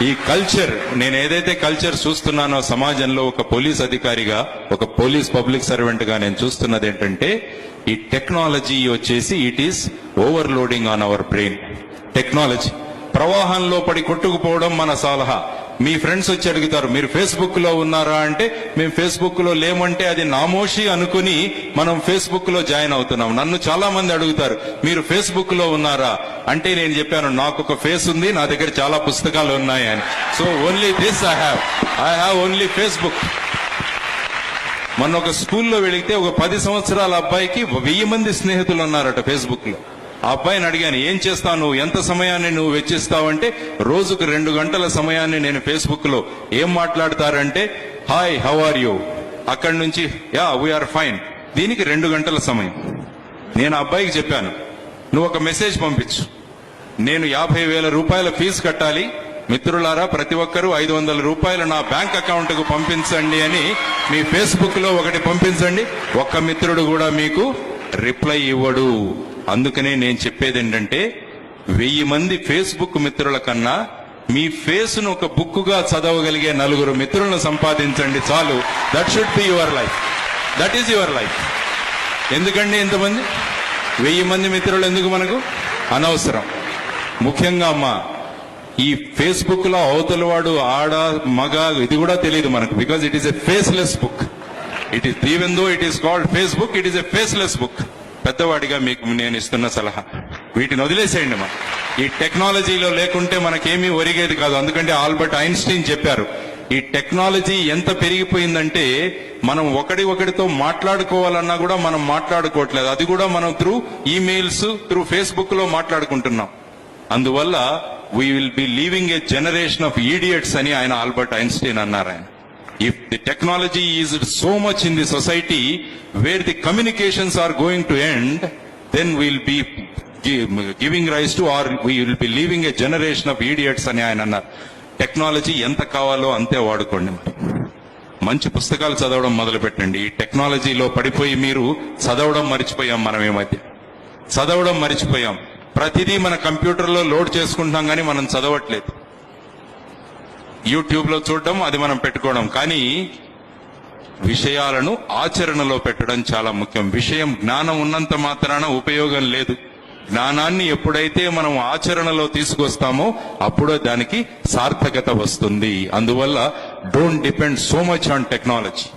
ఈ కల్చర్, నేను ఏదైతే కల్చర్ చూస్తున్నానో సమాజంలో ఒక పోలీస్ అధికారిగా, ఒక పోలీస్ పబ్లిక్ సర్వెంట్ గా నేను చూస్తున్నది ఏంటంటే, ఈ టెక్నాలజీ వచ్చేసి it is overloading on our brain. Technology ప్రవాహంలో పడి కొట్టుకుపోవడం మన సలహా. మీ ఫ్రెండ్స్ వచ్చి అడుగుతారు, మీరు ఫేస్బుక్ లో ఉన్నారా అంటే, మేము ఫేస్బుక్ లో లేమంటే అది నామోషి అనుకుని మనం ఫేస్బుక్ లో జాయిన్ అవుతున్నాం. నన్ను చాలా మంది అడుగుతారు, మీరు ఫేస్బుక్ లో ఉన్నారా అంటే నేను చెప్పాను, నాకు ఒక ఫేస్ ఉంది, నా దగ్గర చాలా పుస్తకాలు ఉన్నాయి అని. So only this I have only Facebook. మొన్న ఒక స్కూల్లో వెళితే ఒక 10 సంవత్సరాల అబ్బాయికి 1000 మంది స్నేహితులు ఉన్నారట ఫేస్బుక్ లో. ఆ అబ్బాయిని అడిగాను, ఏం చేస్తావు నువ్వు, ఎంత సమయాన్ని నువ్వు వెచ్చిస్తావంటే, రోజుకు 2 గంటల సమయాన్ని నేను ఫేస్బుక్ లో. ఏం మాట్లాడతారంటే, హాయ్ హౌ ఆర్ యూ, అక్కడి నుంచి యా వీఆర్ ఫైన్. దీనికి 2 గంటల సమయం. నేను అబ్బాయికి చెప్పాను, నువ్వు ఒక మెసేజ్ పంపించు, నేను 50,000 రూపాయల ఫీజు కట్టాలి, మిత్రులారా ప్రతి ఒక్కరూ 500 రూపాయలు నా బ్యాంక్ అకౌంట్ కు పంపించండి అని మీ ఫేస్బుక్ లో ఒకటి పంపించండి. ఒక్క మిత్రుడు కూడా మీకు రిప్లై ఇవ్వడు. అందుకనే నేను చెప్పేది ఏంటంటే, 1000 మంది ఫేస్బుక్ మిత్రుల కన్నా మీ ఫేస్ ను ఒక బుక్ గా చదవగలిగే 4 మిత్రులను సంపాదించండి చాలు. That should be your life. That is your life. ఎందుకండి ఇంతమంది 1000 మంది మిత్రులు ఎందుకు మనకు? అనవసరం. ముఖ్యంగా అమ్మా, ఈ ఫేస్బుక్ లో అవతల వాడు ఆడ మగ ఇది కూడా తెలియదు మనకు. Because it is a faceless book. It is, even though it is called Facebook, it is a faceless book. పెద్దవాడిగా మీకు నేను ఇస్తున్న సలహా, వీటిని వదిలేసేయండి. మన ఈ టెక్నాలజీలో లేకుంటే మనకేమీ ఒరిగేది కాదు. అందుకంటే ఆల్బర్ట్ ఐన్స్టీన్ చెప్పారు, ఈ టెక్నాలజీ ఎంత పెరిగిపోయిందంటే మనం ఒకడితో మాట్లాడుకోవాలన్నా కూడా మనం మాట్లాడుకోవట్లేదు. అది కూడా మనం త్రూ ఈమెయిల్స్, త్రూ ఫేస్బుక్ లో మాట్లాడుకుంటున్నాం. అందువల్ల we will be leaving a generation of idiots అని ఆయన ఆల్బర్ట్ ఐన్స్టీన్ అన్నారు. ఆయన, if the technology is so much in the society where the communications are going to end, then we'll be giving rise to, or we will be leaving a generation of idiots అని ఆయన అన్నారు. Technology ఎంత కావాలో అంతే వాడుకోండి. మంచి పుస్తకాలు చదవడం మొదలు పెట్టండి. ఈ టెక్నాలజీలో పడిపోయి మీరు చదవడం మర్చిపోయాం. మనం ఈ మధ్య చదవడం మర్చిపోయాం. ప్రతిదీ మన కంప్యూటర్లో లోడ్ చేసుకుంటాం కానీ మనం చదవట్లేదు. యూట్యూబ్ లో చూడడం, అది మనం పెట్టుకోవడం, కానీ విషయాలను ఆచరణలో పెట్టడం చాలా ముఖ్యం. విషయం జ్ఞానం ఉన్నంత మాత్రాన ఉపయోగం లేదు. జ్ఞానాన్ని ఎప్పుడైతే మనం ఆచరణలో తీసుకొస్తామో అప్పుడే దానికి సార్థకత వస్తుంది. అందువల్ల don't depend so much on technology.